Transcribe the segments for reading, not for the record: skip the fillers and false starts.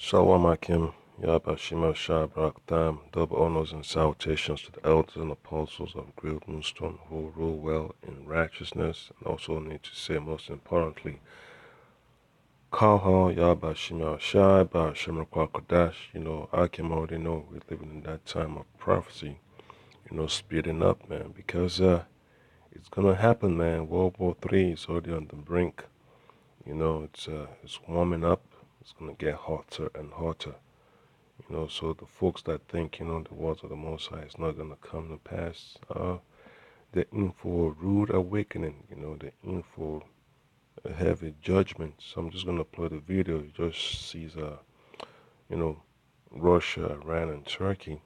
Shalom Akim, Yabashima Shah Barakdam, double honors and salutations to the elders and apostles of Great Moonstone who rule well in righteousness, and also need to say most importantly, Kalha Yabashima Shah Bashima Kwakadash. Akim already know we're living in that time of prophecy, speeding up, man, because it's gonna happen, man. World War III is already on the brink. It's warming up. It's gonna get hotter and hotter. So the folks that think, the words of the Most High is not going to come to pass, they're in for a rude awakening, they're in for a heavy judgment. So I'm just going to play the video. It just sees, you know, Russia, Iran, and Turkey,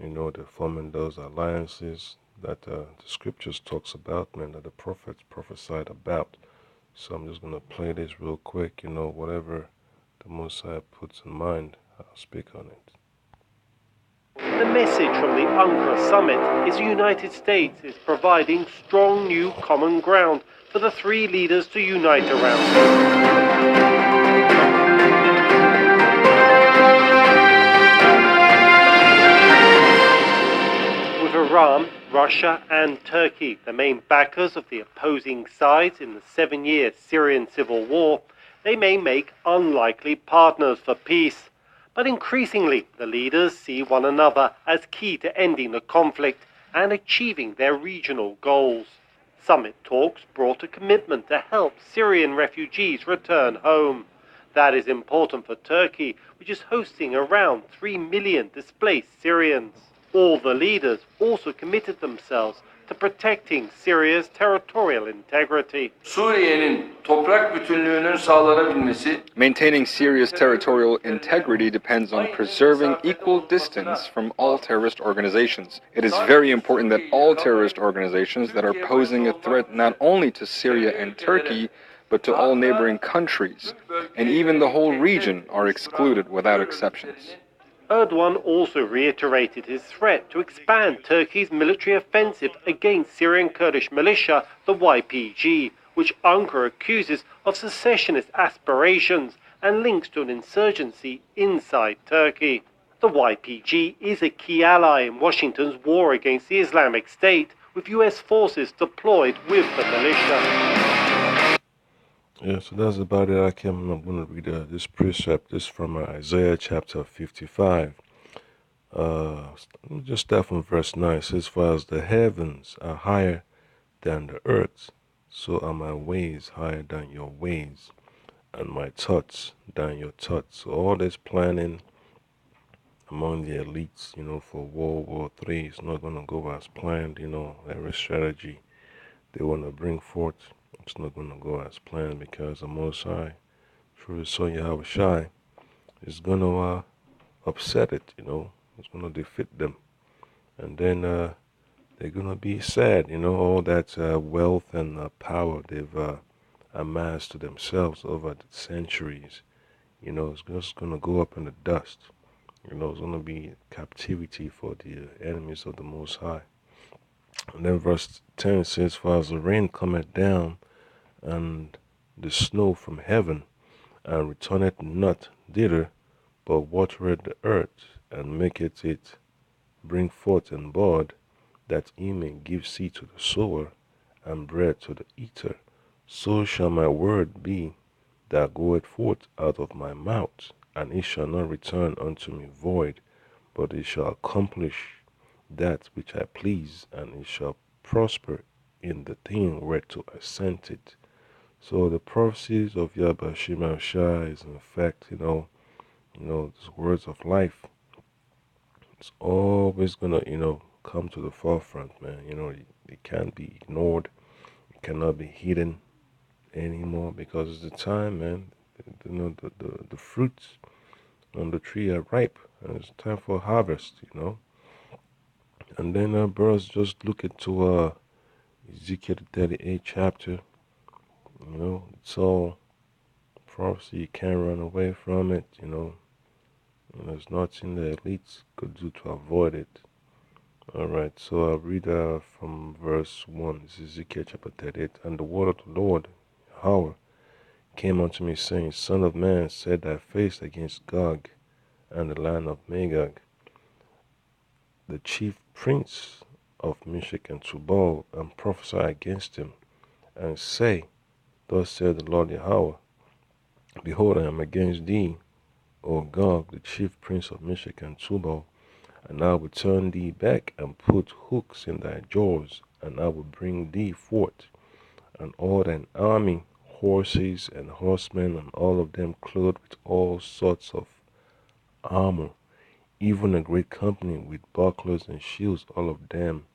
they're forming those alliances that the scriptures talks about, man, that the prophets prophesied about. So I'm just going to play this real quick, whatever the Most High puts in mind, I'll speak on it. The message from the Ankara summit is the United States is providing strong new common ground for the three leaders to unite around. With Iran, Russia and Turkey, the main backers of the opposing sides in the 7-year Syrian civil war, they may make unlikely partners for peace. But increasingly, the leaders see one another as key to ending the conflict and achieving their regional goals. Summit talks brought a commitment to help Syrian refugees return home. That is important for Turkey, which is hosting around 3 million displaced Syrians. All the leaders also committed themselves to protecting Syria's territorial integrity. Maintaining Syria's territorial integrity depends on preserving equal distance from all terrorist organizations. It is very important that all terrorist organizations that are posing a threat not only to Syria and Turkey, but to all neighboring countries, and even the whole region, are excluded without exceptions. Erdogan also reiterated his threat to expand Turkey's military offensive against Syrian Kurdish militia, the YPG, which Ankara accuses of secessionist aspirations and links to an insurgency inside Turkey. The YPG is a key ally in Washington's war against the Islamic State, with US forces deployed with the militia. Yeah, so that's about it. I'm going to read this precept. This is from Isaiah chapter 55. Just start from verse 9. It says, "For as the heavens are higher than the earth, so are my ways higher than your ways, and my thoughts than your thoughts." So all this planning among the elites, for World War III is not going to go as planned. Every strategy they want to bring forth, it's not going to go as planned, because the Most High, through His Son Yahushai, is going to upset it. It's going to defeat them, and then they're going to be sad. All that wealth and power they've amassed to themselves over the centuries, it's just going to go up in the dust. It's going to be captivity for the enemies of the Most High. And then verse 10 says, "For as the rain cometh down, and the snow from heaven, and returneth not thither, but watereth the earth, and maketh it bring forth and bud, that he may give seed to the sower, and bread to the eater, so shall my word be that goeth forth out of my mouth, and it shall not return unto me void, but it shall accomplish that which I please, and it shall prosper in the thing whereto I sent it." So the prophecies of Yabashima Shah is in fact, these words of life. It's always gonna, come to the forefront, man. It can't be ignored. It cannot be hidden anymore, because it's the time, man. The fruits on the tree are ripe, and it's time for harvest. And then brothers, just look into Ezekiel 38 chapter. It's all prophecy. You can't run away from it. There's nothing the elites could do to avoid it. Alright, so I'll read from verse 1. This is Ezekiel chapter 38. "And the word of the Lord, Yahweh, came unto me, saying, Son of man, set thy face against Gog and the land of Magog, the chief prince of Meshech and Tubal, and prophesy against him, and say, Thus saith the Lord Yahweh, Behold, I am against thee, O Gog, the chief prince of Meshech and Tubal, and I will turn thee back and put hooks in thy jaws, and I will bring thee forth, and all thine army, horses and horsemen, and all of them clothed with all sorts of armor, even a great company with bucklers and shields, all of them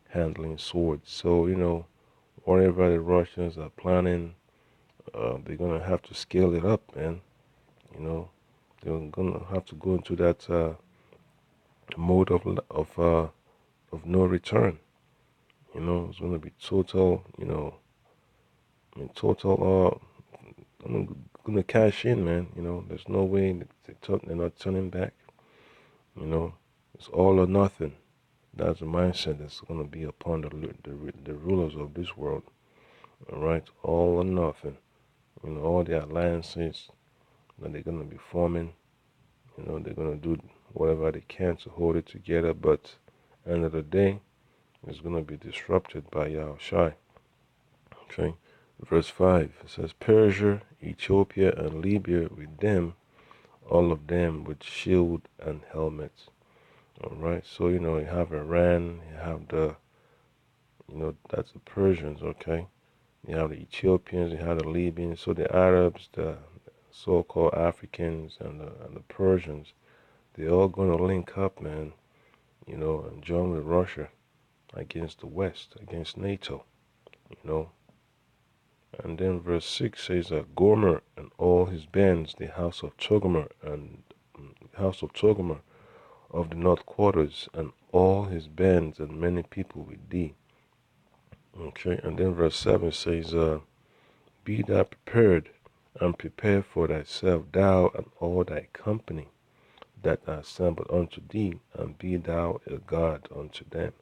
handling swords. So, whatever the Russians are planning, they're gonna have to scale it up, man. You know, they're gonna have to go into that mode of no return. It's gonna be total. Total. I'm gonna cash in, man. There's no way they're not turning back. You know, it's all or nothing. That's the mindset that's gonna be upon the rulers of this world. All right, all or nothing. All the alliances that they're gonna be forming. They're gonna do whatever they can to hold it together, but end of the day, it's gonna be disrupted by Yahushai. Okay. Verse 5, it says, Persia, Ethiopia, and Libya with them, all of them with shield and helmets. Alright, so you have Iran, you have that's the Persians, okay? You have the Ethiopians, you have the Libyans, so the Arabs, the so-called Africans, and the Persians, they're all going to link up, man, and join with Russia against the West, against NATO, you know. And then verse 6 says that Gomer and all his bands, the house of Togomer and house of Togomer of the north quarters, and all his bands and many people with thee. Okay, and then verse 7 says, Be thou prepared, and prepare for thyself, thou and all thy company that are assembled unto thee, and be thou a god unto them.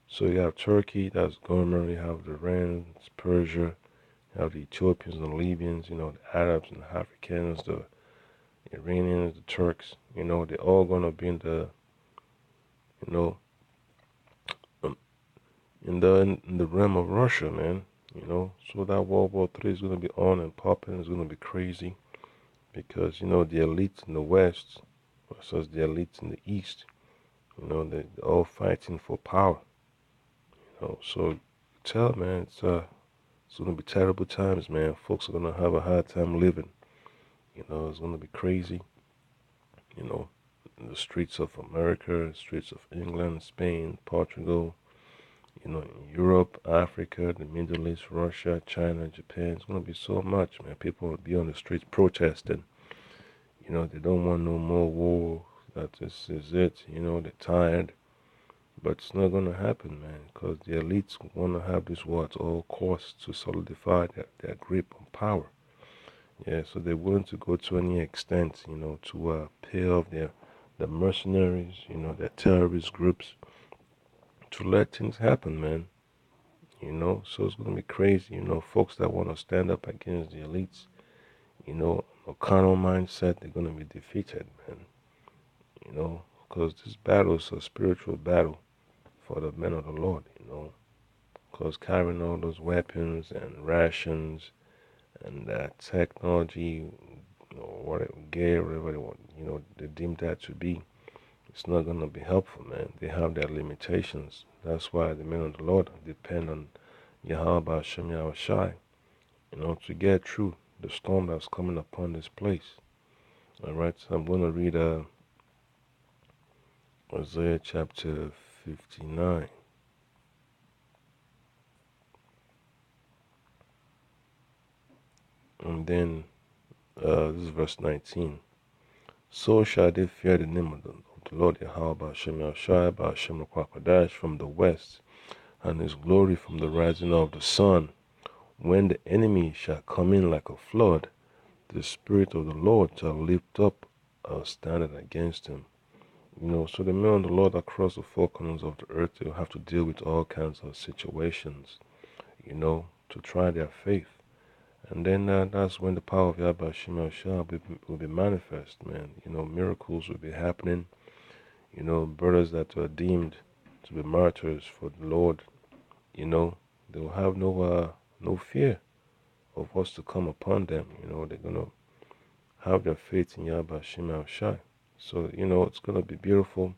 So you have Turkey, that's Gomer, you have the Iran, Persia, you have the Ethiopians and the Libyans, the Arabs and the Africans, the Iranians, the Turks, they're all going to be in the, you know, um, in the realm of Russia, man. So that World War III is going to be on and popping. It's going to be crazy because the elites in the West versus the elites in the East. They're all fighting for power. So tell, man, it's going to be terrible times, man. Folks are going to have a hard time living. It's going to be crazy. In the streets of America, streets of England, Spain, Portugal, in Europe, Africa, the Middle East, Russia, China, Japan. It's going to be so much, man. People will be on the streets protesting. They don't want no more war. That this is it. They're tired. But it's not going to happen, man, because the elites want to have this war at all costs to solidify their grip on power. Yeah, so they're willing to go to any extent, to pay off the mercenaries, their terrorist groups, to let things happen, man. So it's going to be crazy, folks that want to stand up against the elites, a carnal mindset, they're going to be defeated, man, because this battle is a spiritual battle for the men of the Lord, because carrying all those weapons and rations and that technology, whatever, gear, whatever they want, they deem that to be, it's not going to be helpful, man. They have their limitations. That's why the men of the Lord depend on Yahweh Hashem Yahushai, to get through the storm that's coming upon this place. All right, so I'm going to read Isaiah chapter 59. And then this is verse 19. So shall they fear the name of the Lord Yahweh Hashem Yahushai, Hashem Kwakadash from the west, and his glory from the rising of the sun. When the enemy shall come in like a flood, the Spirit of the Lord shall lift up a standard against him. So the men of the Lord across the four corners of the earth, they'll have to deal with all kinds of situations, to try their faith. And then that's when the power of Yahweh Shema Shah will be manifest, man. Miracles will be happening. Brothers that are deemed to be martyrs for the Lord, they will have no fear of what's to come upon them. They're gonna have their faith in Yahweh Shema Shai. So, it's gonna be beautiful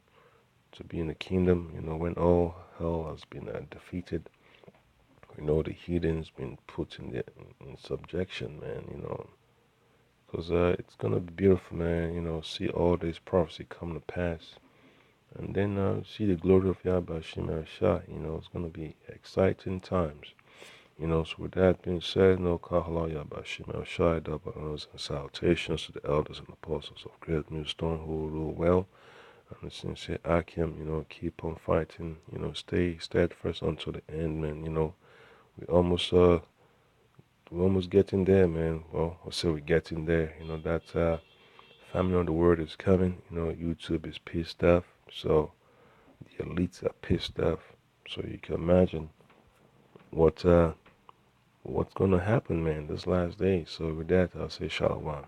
to be in the kingdom, when all hell has been defeated. The heathens been put in subjection, man, because it's gonna be beautiful, man, see all this prophecy come to pass. And then see the glory of Yahweh Shema Shah. It's gonna be exciting times. So with that being said, no Kahala Yahweh Shema Shah, double honors and salutations to the elders and apostles of Great Millstone who rule well. And the sincere Akim, keep on fighting, stay steadfast until the end, man. We almost we're almost getting there, man. Well, I'll say we're getting there. That family of the word is coming. YouTube is pissed off. So the elites are pissed off. So you can imagine what's gonna happen, man, this last day. So with that, I'll say shalom.